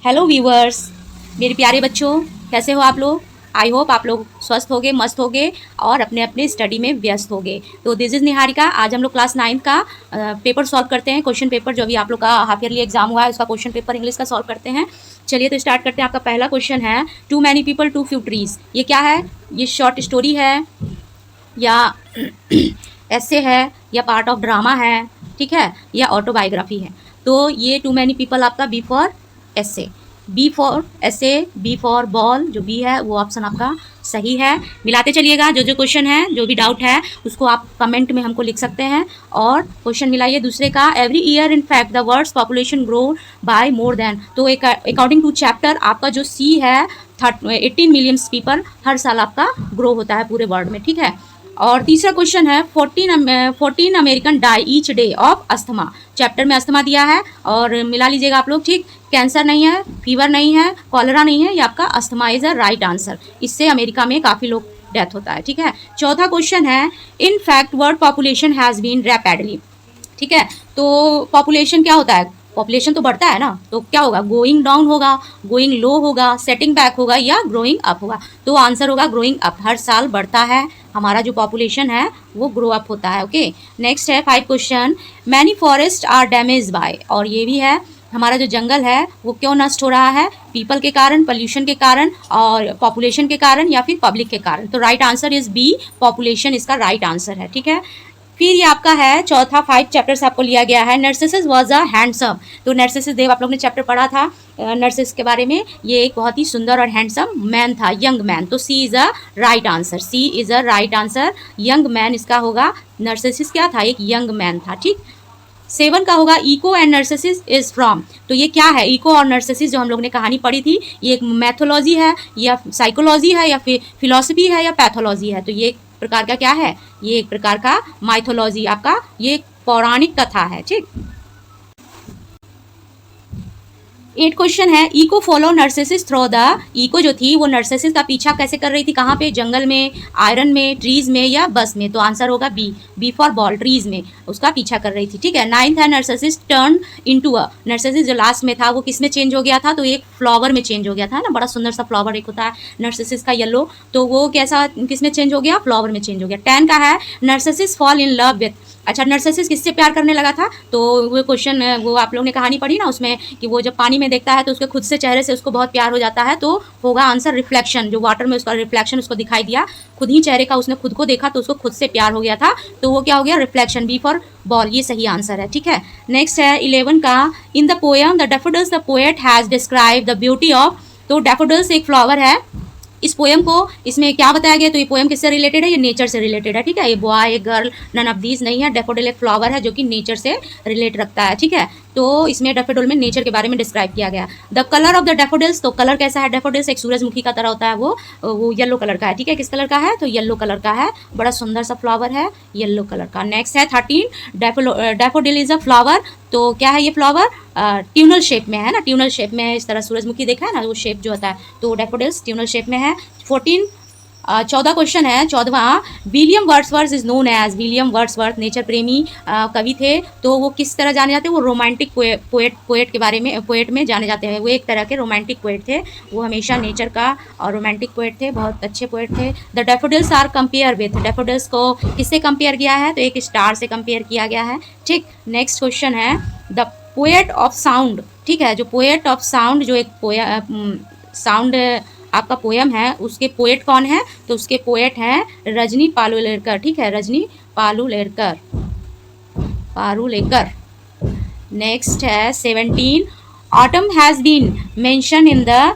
Hello viewers, मेरे प्यारे बच्चों, कैसे हो आप लोग। आई होप आप लोग स्वस्थ होगे, मस्त होगे और अपने अपने स्टडी में व्यस्त होगे। तो दिस इज़ निहारिका। आज हम लोग क्लास 9 का पेपर सॉल्व करते हैं। क्वेश्चन पेपर जो अभी आप लोग का हाफ ईयरली एग्जाम हुआ है उसका क्वेश्चन पेपर इंग्लिश का सॉल्व करते हैं। चलिए तो स्टार्ट करते हैं। आपका पहला क्वेश्चन है, too many people too few trees. ये क्या है? ये शॉर्ट स्टोरी है या ऐसे है या पार्ट ऑफ ड्रामा है, ठीक है, या ऑटोबायोग्राफी है। तो ये टू मैनी पीपल आपका बी फॉर ऐसे, बी फॉर ऐसे, बी फॉर बॉल, जो बी है वो ऑप्शन आपका सही है। मिलाते चलिएगा। जो जो क्वेश्चन है, जो भी डाउट है उसको आप कमेंट में हमको लिख सकते हैं और क्वेश्चन मिलाइए। दूसरे का, every year in fact the world's population grow by more than. तो एक अकॉर्डिंग टू चैप्टर आपका जो सी है 18 मिलियंस पीपल हर साल आपका ग्रो होता है पूरे वर्ल्ड में, ठीक है। और तीसरा क्वेश्चन है, 14 American die each day of asthma. Chapter में अस्थमा दिया है और मिला लीजिएगा आप लोग, ठीक। कैंसर नहीं है, फीवर नहीं है, कॉलरा नहीं है, ये आपका asthma is a right answer. इससे अमेरिका में काफ़ी लोग डेथ होता है, ठीक है। चौथा क्वेश्चन है, in fact world population has been rapidly, ठीक है। तो पॉपुलेशन क्या होता है? पॉपुलेशन तो बढ़ता है ना, तो क्या होगा? गोइंग डाउन होगा, गोइंग लो होगा, सेटिंग बैक होगा या ग्रोइंग अप होगा। तो आंसर होगा ग्रोइंग अप। हर साल बढ़ता है हमारा जो पॉपुलेशन है वो ग्रो अप होता है, ओके। नेक्स्ट है 5 question, many forest are damage by. और ये भी है, हमारा जो जंगल है वो क्यों नष्ट हो रहा है? पीपल के कारण, पोल्यूशन के कारण और पॉपुलेशन के कारण या फिर पब्लिक के कारण। तो right answer is B, population इसका राइट आंसर है, ठीक है। फिर ये आपका है चौथा, 5 चैप्टर्स आपको लिया गया है। नर्सिसस वाज अ हैंडसम। तो नर्सिसस देव आप लोग ने चैप्टर पढ़ा था नर्सिस के बारे में। ये एक बहुत ही सुंदर और हैंडसम मैन था, यंग मैन। तो C is a right answer, C is a right answer. Young man इसका होगा। नर्सिसस क्या था? एक यंग मैन था, ठीक। 7 का होगा, इको एंड नर्सिसिस इज फ्रॉम। तो ये क्या है? इको और नर्सिसिस जो हम लोग ने कहानी पढ़ी थी, ये एक मैथोलॉजी है या साइकोलॉजी है या फिर फिलॉसफी है या पैथोलॉजी है। तो ये एक प्रकार का क्या है? ये एक प्रकार का माइथोलॉजी, आपका ये एक पौराणिक कथा है, ठीक। 8 क्वेश्चन है, eco follow नर्सिसिस throw the. Eco जो थी वो नर्सिसिस का पीछा कैसे कर रही थी? कहाँ पे? जंगल में, आयरन में, ट्रीज में या बस में। तो आंसर होगा B, B for ball, trees में उसका पीछा कर रही थी, ठीक है। 9th है, नर्सिसिस टर्न इनटू अ। नर्सिसिस जो लास्ट में था वो किस में चेंज हो गया था? तो एक फ्लावर में चेंज हो गया था ना, बड़ा सुंदर सा फ्लावर एक होता है नर्सिसिस का, येलो। तो वो कैसा, किस में चेंज हो गया? फ्लावर में चेंज हो गया। 10 का है, नर्सिसिस फॉल इन लव विथ। अच्छा, नर्सिसिस किससे प्यार करने लगा था? तो वो क्वेश्चन, वो आप लोग ने कहानी पढ़ी ना उसमें, कि वो जब पानी में देखता है तो उसके खुद से चेहरे से उसको बहुत प्यार हो जाता है। तो होगा आंसर रिफ्लेक्शन, जो वाटर में उसका रिफ्लेक्शन उसको दिखाई दिया, खुद ही चेहरे का उसने खुद को देखा तो उसको खुद से प्यार हो गया था। तो वो क्या हो गया? रिफ्लेक्शन, बी फॉर बॉल, ये सही आंसर है, ठीक है। नेक्स्ट है 11 का, in the poem the daffodils the poet has describe the beauty of. तो डैफोडिल्स एक फ्लावर है। इस पोएम को, इसमें क्या बताया गया? तो ये पोएम किससे रिलेटेड है? ये नेचर से रिलेटेड है, ठीक है। ये boy, girl, none of these नहीं है। डैफोडिल एक फ्लावर है जो कि नेचर से रिलेट रखता है, ठीक है। तो इसमें डैफोडिल में नेचर के बारे में डिस्क्राइब किया गया। The colour of the daffodils, तो कलर कैसा है? डैफोडिल्स एक सूरजमुखी का तरह होता है, वो येलो कलर का है, ठीक है। किस कलर का है? तो येलो कलर का है। बड़ा सुंदर सा फ्लावर है, येलो कलर का। नेक्स्ट है 13, डैफोडिल इज अ फ्लावर। तो क्या है ये फ्लावर? ट्यूनल शेप में है ना, ट्यूनल शेप में है, इस तरह सूरजमुखी देखा है ना, वो शेप जो होता है। तो डैफोडिल्स ट्यूनल शेप में है। 14 क्वेश्चन है, 14वां, William Wordsworth is known as. William Wordsworth nature प्रेमी कवि थे। तो वो किस तरह जाने जाते हैं? वो रोमांटिक पोएट के बारे में, पोएट में जाने जाते हैं। वो एक तरह के रोमांटिक पोएट थे। वो हमेशा नेचर का और रोमांटिक पोएट थे, बहुत अच्छे पोएट थे। The daffodils are compare with. Daffodils को किससे कंपेयर किया है? तो एक स्टार से कंपेयर किया गया है, ठीक। नेक्स्ट क्वेश्चन है, द पोएट ऑफ साउंड, ठीक है। जो पोएट ऑफ साउंड, जो एक साउंड आपका पोयम है, उसके पोएट कौन है? तो उसके पोएट हैं रजनी पारुलेकर, ठीक है, रजनी पारुलेकर। नेक्स्ट है 17, autumn has been mention in the.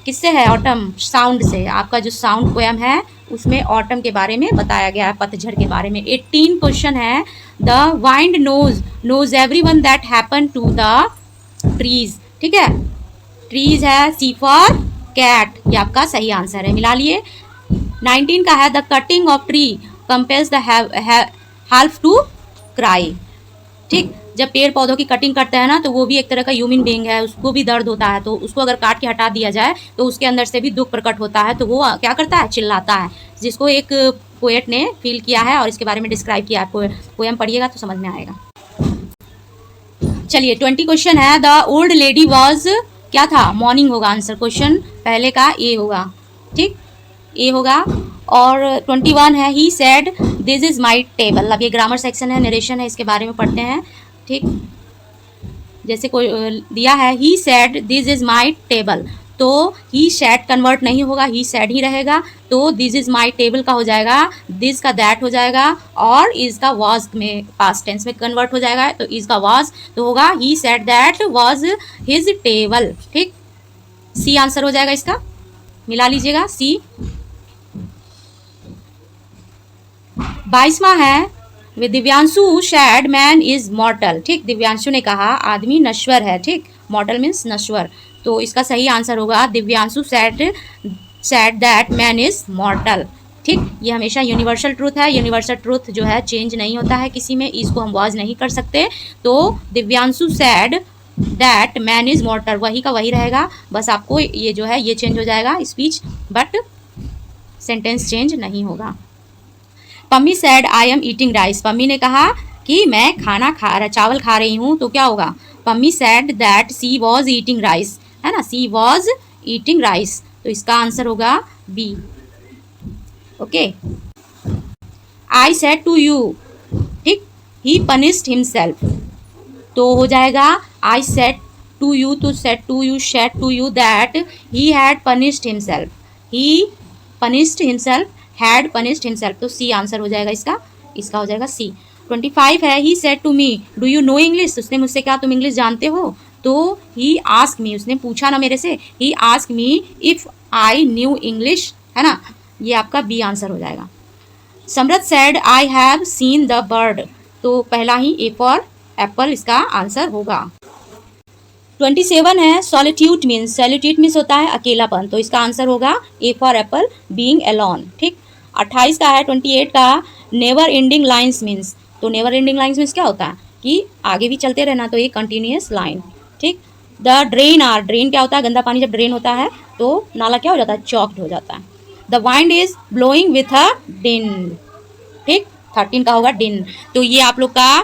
किससे है? ऑटम, साउंड से। आपका जो साउंड पोयम है उसमें ऑटम के बारे में बताया गया है, पतझड़ के बारे में। 18 क्वेश्चन है, the wind knows everyone that happen to the trees, ठीक है। ट्रीज है, सी फॉर कैट, ये आपका सही आंसर है, मिला लिए। 19 का है, the cutting of tree compels the half to cry, ठीक। जब पेड़ पौधों की कटिंग करते हैं ना, तो वो भी एक तरह का ह्यूमन बीइंग है, उसको भी दर्द होता है। तो उसको अगर काट के हटा दिया जाए तो उसके अंदर से भी दुख प्रकट होता है। तो वो क्या करता है? चिल्लाता है, जिसको एक पोएट ने फील किया है और इसके बारे में डिस्क्राइब किया है। पोएम पढ़िएगा तो समझ में आएगा। चलिए 20 क्वेश्चन है, द ओल्ड लेडी वॉज क्या था, मॉर्निंग होगा आंसर, क्वेश्चन पहले का ए होगा, ठीक, ए होगा। और 21 है, he said this is my table. अब ये ग्रामर सेक्शन है, नरेशन है, इसके बारे में पढ़ते हैं, ठीक। जैसे कोई दिया है he said this is my table, तो ही सेड कन्वर्ट नहीं होगा, ही सेड ही रहेगा, तो दिस इज माई टेबल का हो जाएगा, दिस का दैट हो जाएगा, और इज का वाज में पास्ट टेंस में कन्वर्ट हो जाएगा, तो इज का वाज तो होगा ही said that was his table, ठीक। सी आंसर हो जाएगा इसका, मिला लीजिएगा सी। 22वां है, वे Divyanshu said man is mortal, ठीक। दिव्यांशु ने कहा आदमी नश्वर है, ठीक, मॉर्टल मीन्स नश्वर, तो इसका सही आंसर होगा Divyanshu sad that man is mortal, ठीक। ये हमेशा यूनिवर्सल ट्रूथ है, यूनिवर्सल ट्रूथ जो है चेंज नहीं होता है किसी में, इसको हम वाज नहीं कर सकते, तो Divyanshu sad that man is मॉर्टल वही का वही रहेगा, बस आपको ये जो है ये चेंज हो जाएगा स्पीच, बट सेंटेंस चेंज नहीं होगा। Pammi sad I am eating rice, Pammi ने कहा कि मैं चावल खा रही हूँ, तो क्या होगा, Pammi said that she was eating rice, है ना, सी वॉज ईटिंग राइस, तो इसका आंसर होगा B, okay. I said to you, ठीक, ही पनिश्ड हिमसेल्फ, तो हो जाएगा आई सेड टू यू, तो said to you, said to you that he had punished himself, he punished himself, had punished himself, तो C answer हो जाएगा इसका, इसका हो जाएगा सी। 25 है, he said to me do you know English, उसने मुझसे कहा तुम इंग्लिश जानते हो, तो ही आस्क मी, उसने पूछा ना मेरे से, he asked me if I knew English, है ना, ये आपका बी आंसर हो जाएगा। Samrit said I have seen the bird, तो पहला ही ए फॉर एप्पल इसका आंसर होगा। 27 है, सॉलिट्यूड मीन्स होता है अकेलापन, तो इसका आंसर होगा ए फॉर एप्पल बीइंग अलोन, ठीक। 28 का है, 28 का नेवर एंडिंग लाइन्स मीन्स, तो नेवर एंडिंग लाइन्स मीन्स क्या होता है कि आगे भी चलते रहना, तो ये कंटिन्यूअस लाइन, ठीक। द ड्रेन आर, ड्रेन क्या होता है, गंदा पानी जब ड्रेन होता है तो नाला क्या हो जाता है, चॉक्ड हो जाता है। The wind is blowing with a डिन, ठीक, 13 का होगा डिन, तो ये आप लोग का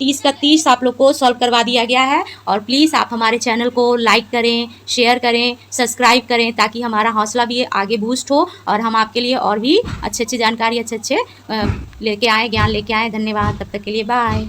30 का 30 आप लोग को सॉल्व करवा दिया गया है। और प्लीज़ आप हमारे चैनल को लाइक करें, शेयर करें, सब्सक्राइब करें, ताकि हमारा हौसला भी आगे बूस्ट हो और हम आपके लिए और भी अच्छे जानकारी अच्छे लेके आएँ, ज्ञान लेके आएँ। धन्यवाद, तब तक के लिए बाय।